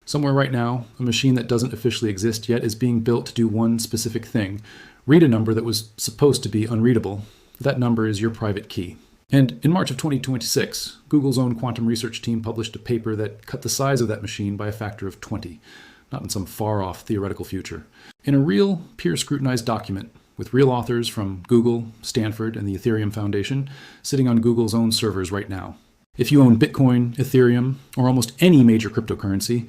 Somewhere right now, a machine that doesn't officially exist yet is being built to do one specific thing: read a number that was supposed to be unreadable. That number is your private key. And in March of 2026, Google's own quantum research team published a paper that cut the size of that machine by a factor of 20, not in some far-off theoretical future. In a real, peer-scrutinized document, with real authors from Google, Stanford, and the Ethereum Foundation sitting on Google's own servers right now. If you own Bitcoin, Ethereum, or almost any major cryptocurrency,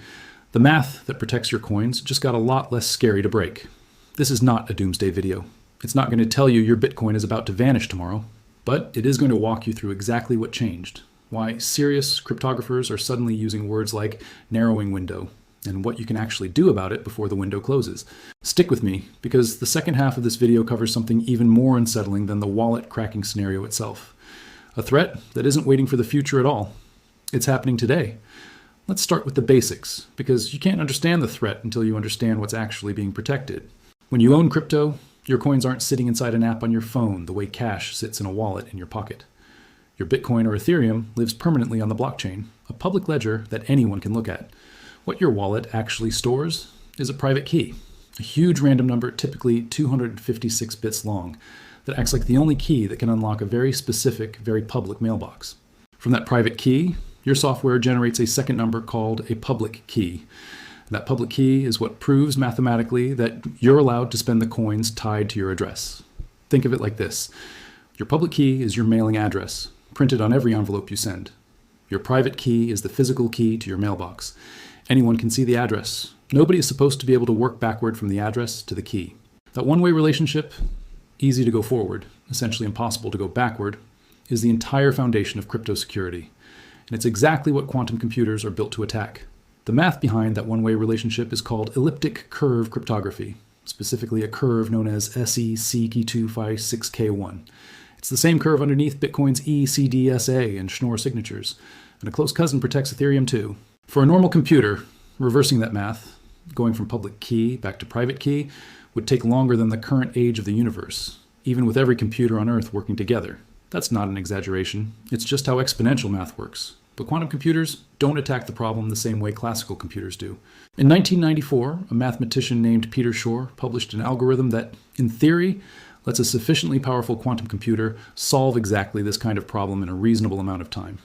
the math that protects your coins just got a lot less scary to break. This is not a doomsday video. It's not going to tell you your Bitcoin is about to vanish tomorrow, but it is going to walk you through exactly what changed, why serious cryptographers are suddenly using words like narrowing window, and what you can actually do about it before the window closes. Stick with me, because the second half of this video covers something even more unsettling than the wallet cracking scenario itself. A threat that isn't waiting for the future at all. It's happening today. Let's start with the basics, because you can't understand the threat until you understand what's actually being protected. When you own crypto, your coins aren't sitting inside an app on your phone the way cash sits in a wallet in your pocket. Your Bitcoin or Ethereum lives permanently on the blockchain, a public ledger that anyone can look at. What your wallet actually stores is a private key, a huge random number, typically 256 bits long, that acts like the only key that can unlock a very specific, very public mailbox. From that private key, your software generates a second number called a public key. That public key is what proves mathematically that you're allowed to spend the coins tied to your address. Think of it like this. Your public key is your mailing address, printed on every envelope you send. Your private key is the physical key to your mailbox. Anyone can see the address. Nobody is supposed to be able to work backward from the address to the key. That one-way relationship, easy to go forward, essentially impossible to go backward, is the entire foundation of crypto security. And it's exactly what quantum computers are built to attack. The math behind that one-way relationship is called elliptic-curve cryptography, specifically a curve known as SE-CK256K1. It's the same curve underneath Bitcoin's ECDSA and Shor signatures, and a close cousin protects Ethereum too. For a normal computer, reversing that math, going from public key back to private key, would take longer than the current age of the universe, even with every computer on Earth working together. That's not an exaggeration. It's just how exponential math works. But quantum computers don't attack the problem the same way classical computers do. In 1994, a mathematician named Peter Shor published an algorithm that, in theory, lets a sufficiently powerful quantum computer solve exactly this kind of problem in a reasonable amount of time.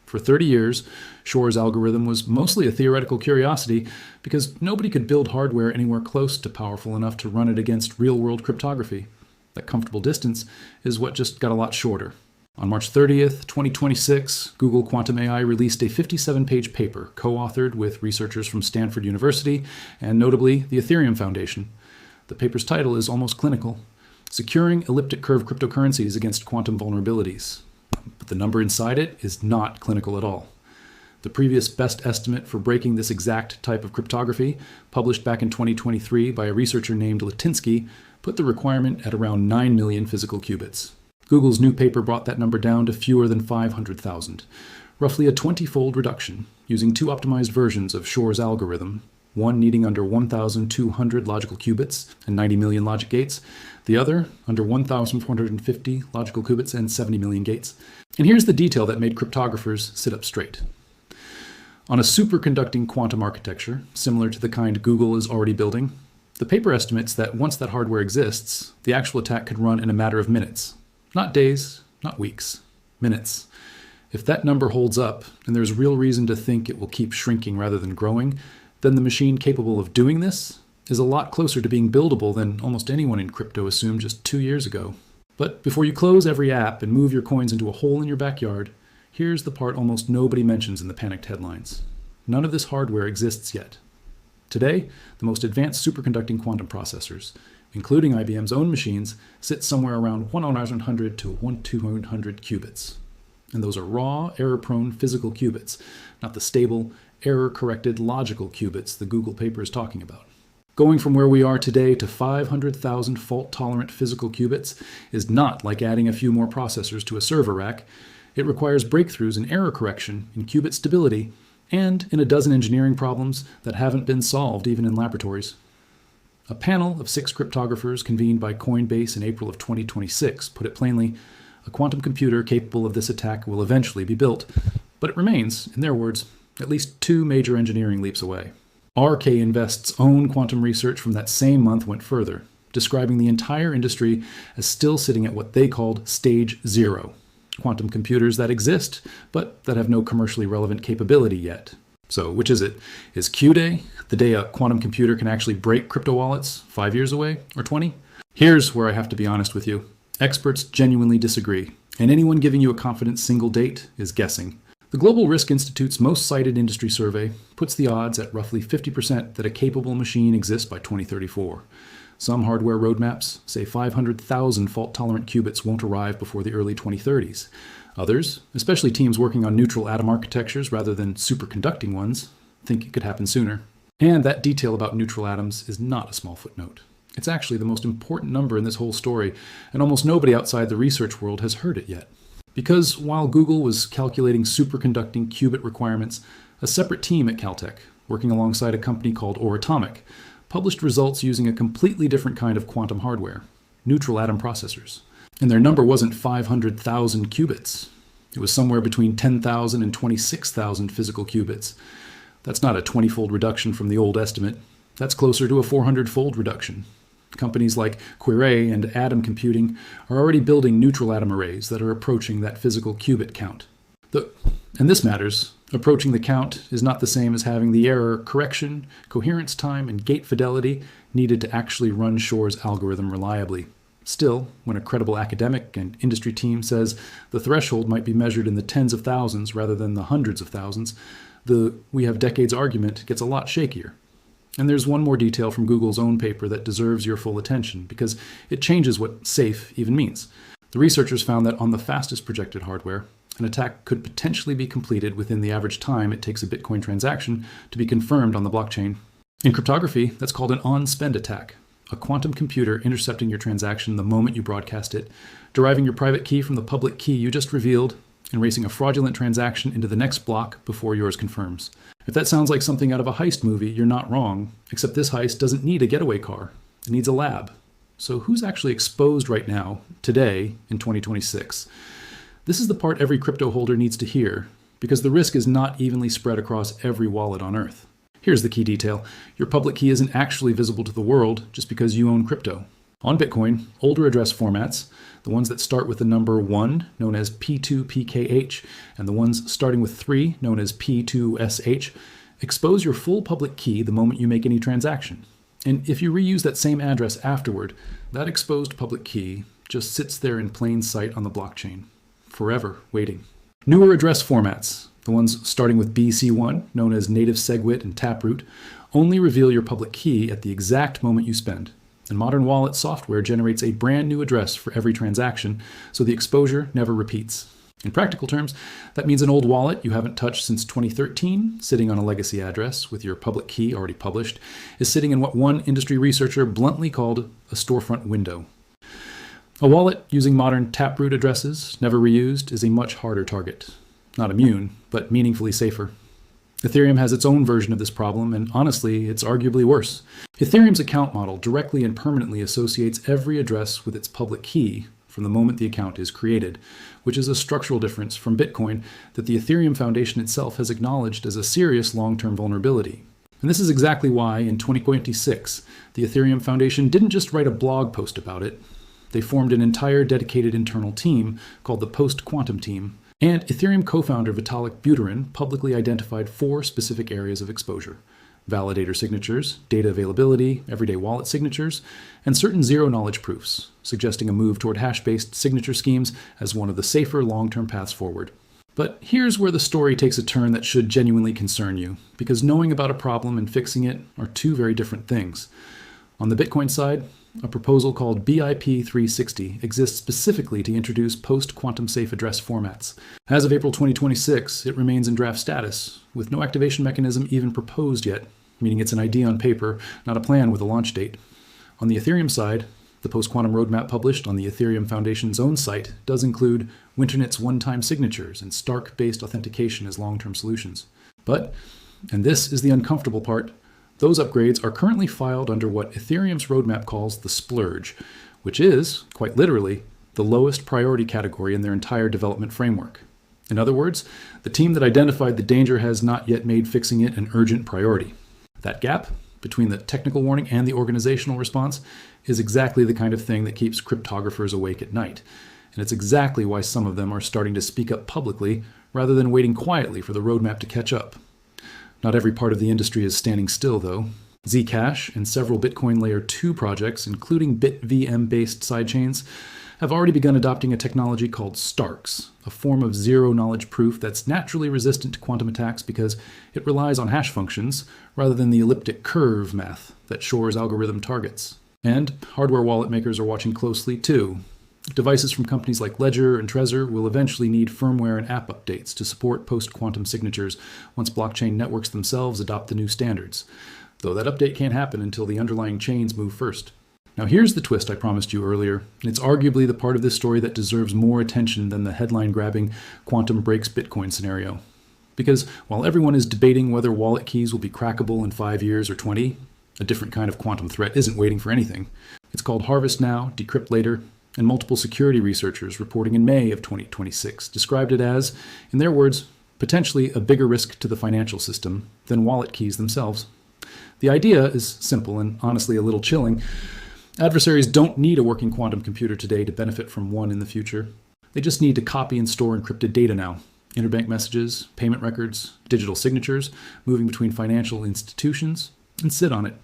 For 30 years, Shor's algorithm was mostly a theoretical curiosity because nobody could build hardware anywhere close to powerful enough to run it against real-world cryptography. That comfortable distance is what just got a lot shorter. On March 30th, 2026, Google Quantum AI released a 57-page paper co-authored with researchers from Stanford University and notably the Ethereum Foundation. The paper's title is almost clinical: Securing Elliptic-Curve Cryptocurrencies Against Quantum Vulnerabilities. But the number inside it is not clinical at all. The previous best estimate for breaking this exact type of cryptography, published back in 2023 by a researcher named Litinsky, put the requirement at around 9 million physical qubits. Google's new paper brought that number down to fewer than 500,000, roughly a 20-fold reduction, using two optimized versions of Shor's algorithm, one needing under 1,200 logical qubits and 90 million logic gates, the other under 1,450 logical qubits and 70 million gates. And here's the detail that made cryptographers sit up straight. On a superconducting quantum architecture, similar to the kind Google is already building, the paper estimates that once that hardware exists, the actual attack could run in a matter of minutes. Not days, not weeks, minutes. If that number holds up, and there's real reason to think it will keep shrinking rather than growing, then the machine capable of doing this is a lot closer to being buildable than almost anyone in crypto assumed just 2 years ago. But before you close every app and move your coins into a hole in your backyard, here's the part almost nobody mentions in the panicked headlines. None of this hardware exists yet. Today, the most advanced superconducting quantum processors, including IBM's own machines, sit somewhere around 1,100 to 1,200 qubits. And those are raw, error-prone physical qubits, not the stable, error-corrected logical qubits the Google paper is talking about. Going from where we are today to 500,000 fault-tolerant physical qubits is not like adding a few more processors to a server rack. It requires breakthroughs in error correction, in qubit stability, and in a dozen engineering problems that haven't been solved even in laboratories. A panel of 6 cryptographers convened by Coinbase in April of 2026 put it plainly: a quantum computer capable of this attack will eventually be built, but it remains, in their words, at least 2 major engineering leaps away. RK Invest's own quantum research from that same month went further, describing the entire industry as still sitting at what they called stage 0, quantum computers that exist, but that have no commercially relevant capability yet. So which is it? Is Q-Day, the day a quantum computer can actually break crypto wallets, 5 years away or 20? Here's where I have to be honest with you. Experts genuinely disagree, and anyone giving you a confident single date is guessing. The Global Risk Institute's most cited industry survey puts the odds at roughly 50% that a capable machine exists by 2034. Some hardware roadmaps say 500,000 fault-tolerant qubits won't arrive before the early 2030s. Others, especially teams working on neutral atom architectures rather than superconducting ones, think it could happen sooner. And that detail about neutral atoms is not a small footnote. It's actually the most important number in this whole story, and almost nobody outside the research world has heard it yet. Because while Google was calculating superconducting qubit requirements, a separate team at Caltech, working alongside a company called Oratomic, published results using a completely different kind of quantum hardware, neutral atom processors. And their number wasn't 500,000 qubits. It was somewhere between 10,000 and 26,000 physical qubits. That's not a 20-fold reduction from the old estimate. That's closer to a 400-fold reduction. Companies like Query and Atom Computing are already building neutral atom arrays that are approaching that physical qubit count. And this matters. Approaching the count is not the same as having the error correction, coherence time, and gate fidelity needed to actually run Shor's algorithm reliably. Still, when a credible academic and industry team says the threshold might be measured in the tens of thousands rather than the hundreds of thousands, the "we have decades" argument gets a lot shakier. And there's one more detail from Google's own paper that deserves your full attention because it changes what safe even means. The researchers found that on the fastest projected hardware, an attack could potentially be completed within the average time it takes a Bitcoin transaction to be confirmed on the blockchain. In cryptography, that's called an on-spend attack, a quantum computer intercepting your transaction the moment you broadcast it, deriving your private key from the public key you just revealed, and racing a fraudulent transaction into the next block before yours confirms. If that sounds like something out of a heist movie, you're not wrong, except this heist doesn't need a getaway car. It needs a lab. So who's actually exposed right now, today, in 2026? This is the part every crypto holder needs to hear, because the risk is not evenly spread across every wallet on Earth. Here's the key detail. Your public key isn't actually visible to the world just because you own crypto. On Bitcoin, older address formats, the ones that start with the number 1, known as P2PKH, and the ones starting with 3, known as P2SH, expose your full public key the moment you make any transaction. And if you reuse that same address afterward, that exposed public key just sits there in plain sight on the blockchain, forever waiting. Newer address formats, the ones starting with BC1, known as native SegWit and Taproot, only reveal your public key at the exact moment you spend. And modern wallet software generates a brand new address for every transaction, so the exposure never repeats. In practical terms, that means an old wallet you haven't touched since 2013, sitting on a legacy address with your public key already published, is sitting in what one industry researcher bluntly called a storefront window. A wallet using modern Taproot addresses, never reused, is a much harder target. Not immune, but meaningfully safer. Ethereum has its own version of this problem, and honestly, it's arguably worse. Ethereum's account model directly and permanently associates every address with its public key from the moment the account is created, which is a structural difference from Bitcoin that the Ethereum Foundation itself has acknowledged as a serious long-term vulnerability. And this is exactly why, in 2026, the Ethereum Foundation didn't just write a blog post about it. They formed an entire dedicated internal team called the Post-Quantum Team, and Ethereum co-founder Vitalik Buterin publicly identified 4 specific areas of exposure: validator signatures, data availability, everyday wallet signatures, and certain zero-knowledge proofs, suggesting a move toward hash-based signature schemes as one of the safer long-term paths forward. But here's where the story takes a turn that should genuinely concern you, because knowing about a problem and fixing it are 2 very different things. On the Bitcoin side, a proposal called BIP 360 exists specifically to introduce post-quantum safe address formats. As of April 2026, it remains in draft status, with no activation mechanism even proposed yet, meaning it's an idea on paper, not a plan with a launch date. On the Ethereum side, the post-quantum roadmap published on the Ethereum Foundation's own site does include Winternit's one-time signatures and Stark-based authentication as long-term solutions. But, and this is the uncomfortable part, those upgrades are currently filed under what Ethereum's roadmap calls the splurge, which is, quite literally, the lowest priority category in their entire development framework. In other words, the team that identified the danger has not yet made fixing it an urgent priority. That gap between the technical warning and the organizational response is exactly the kind of thing that keeps cryptographers awake at night. And it's exactly why some of them are starting to speak up publicly rather than waiting quietly for the roadmap to catch up. Not every part of the industry is standing still, though. Zcash and several Bitcoin Layer 2 projects, including BitVM-based sidechains, have already begun adopting a technology called Starks, a form of zero-knowledge proof that's naturally resistant to quantum attacks because it relies on hash functions rather than the elliptic-curve math that Shor's algorithm targets. And hardware wallet makers are watching closely, too. Devices from companies like Ledger and Trezor will eventually need firmware and app updates to support post-quantum signatures once blockchain networks themselves adopt the new standards, though that update can't happen until the underlying chains move first. Now here's the twist I promised you earlier, and it's arguably the part of this story that deserves more attention than the headline-grabbing quantum breaks Bitcoin scenario. Because while everyone is debating whether wallet keys will be crackable in 5 years or 20, a different kind of quantum threat isn't waiting for anything. It's called harvest now, decrypt later, and multiple security researchers reporting in May of 2026 described it as, in their words, potentially a bigger risk to the financial system than wallet keys themselves. The idea is simple and honestly a little chilling. Adversaries don't need a working quantum computer today to benefit from one in the future. They just need to copy and store encrypted data now. Interbank messages, payment records, digital signatures, moving between financial institutions, and sit on it.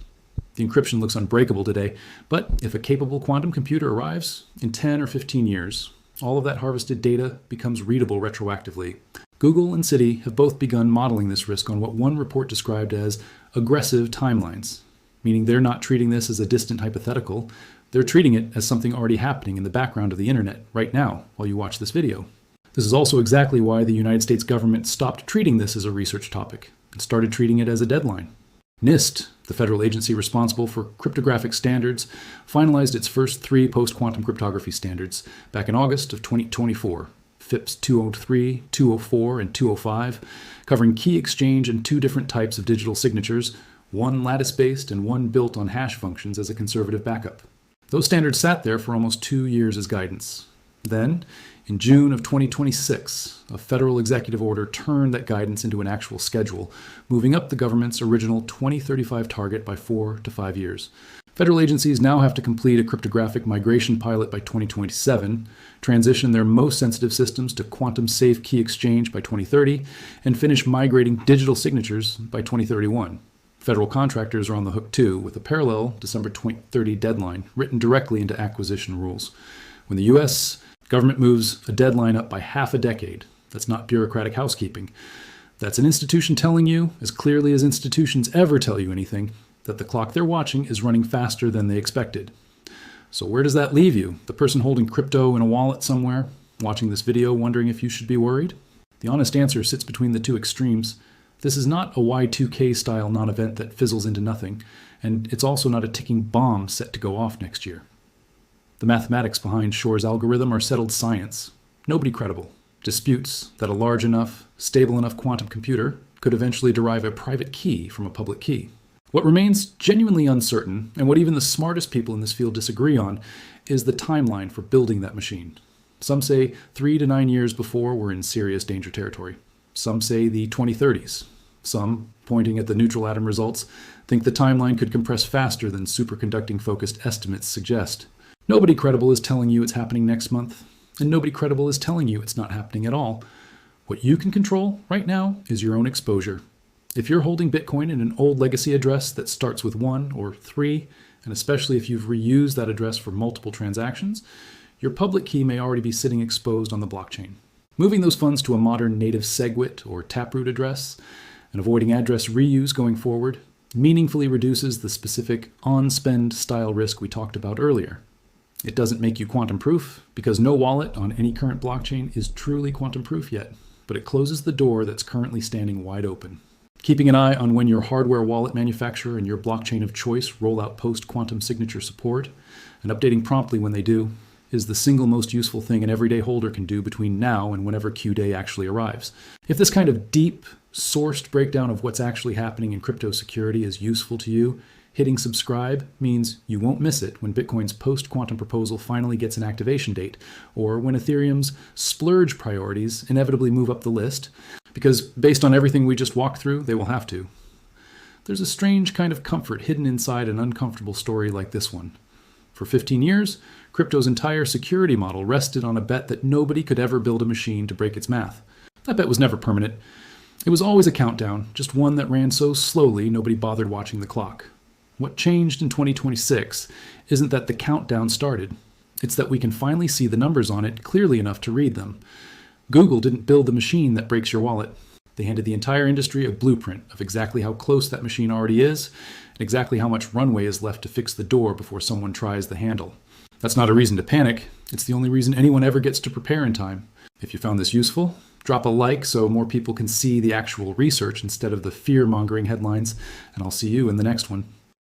The encryption looks unbreakable today, but if a capable quantum computer arrives, in 10 or 15 years, all of that harvested data becomes readable retroactively. Google and Citi have both begun modeling this risk on what one report described as aggressive timelines, meaning they're not treating this as a distant hypothetical, they're treating it as something already happening in the background of the internet right now while you watch this video. This is also exactly why the United States government stopped treating this as a research topic and started treating it as a deadline. NIST, the federal agency responsible for cryptographic standards, finalized its first 3 post-quantum cryptography standards back in August of 2024, FIPS 203, 204, and 205, covering key exchange and 2 different types of digital signatures, one lattice-based and one built on hash functions as a conservative backup. Those standards sat there for almost 2 years as guidance. Then, in June of 2026, a federal executive order turned that guidance into an actual schedule, moving up the government's original 2035 target by 4 to 5 years. Federal agencies now have to complete a cryptographic migration pilot by 2027, transition their most sensitive systems to quantum-safe key exchange by 2030, and finish migrating digital signatures by 2031. Federal contractors are on the hook too, with a parallel December 2030 deadline written directly into acquisition rules. When the U.S. government moves a deadline up by half a decade, that's not bureaucratic housekeeping. That's an institution telling you, as clearly as institutions ever tell you anything, that the clock they're watching is running faster than they expected. So where does that leave you? The person holding crypto in a wallet somewhere, watching this video wondering if you should be worried? The honest answer sits between the two extremes. This is not a Y2K style non-event that fizzles into nothing, and it's also not a ticking bomb set to go off next year. The mathematics behind Shor's algorithm are settled science. Nobody credible disputes that a large enough, stable enough quantum computer could eventually derive a private key from a public key. What remains genuinely uncertain, and what even the smartest people in this field disagree on, is the timeline for building that machine. Some say 3 to 9 years before we're in serious danger territory. Some say the 2030s. Some, pointing at the neutral atom results, think the timeline could compress faster than superconducting-focused estimates suggest. Nobody credible is telling you it's happening next month, and nobody credible is telling you it's not happening at all. What you can control right now is your own exposure. If you're holding Bitcoin in an old legacy address that starts with 1 or 3, and especially if you've reused that address for multiple transactions, your public key may already be sitting exposed on the blockchain. Moving those funds to a modern native SegWit or taproot address and avoiding address reuse going forward meaningfully reduces the specific on-spend style risk we talked about earlier. It doesn't make you quantum proof because no wallet on any current blockchain is truly quantum proof yet, but it closes the door that's currently standing wide open. Keeping an eye on when your hardware wallet manufacturer and your blockchain of choice roll out post-quantum signature support, and updating promptly when they do, is the single most useful thing an everyday holder can do between now and whenever Q-Day actually arrives. If this kind of deep, sourced breakdown of what's actually happening in crypto security is useful to you, hitting subscribe means you won't miss it when Bitcoin's post-quantum proposal finally gets an activation date, or when Ethereum's splurge priorities inevitably move up the list, because based on everything we just walked through, they will have to. there's a strange kind of comfort hidden inside an uncomfortable story like this one. For 15 years, crypto's entire security model rested on a bet that nobody could ever build a machine to break its math. That bet was never permanent. It was always a countdown, just one that ran so slowly nobody bothered watching the clock. What changed in 2026 isn't that the countdown started. It's that we can finally see the numbers on it clearly enough to read them. Google didn't build the machine that breaks your wallet. They handed the entire industry a blueprint of exactly how close that machine already is and exactly how much runway is left to fix the door before someone tries the handle. That's not a reason to panic. It's the only reason anyone ever gets to prepare in time. If you found this useful, drop a like so more people can see the actual research instead of the fear-mongering headlines, and I'll see you in the next one.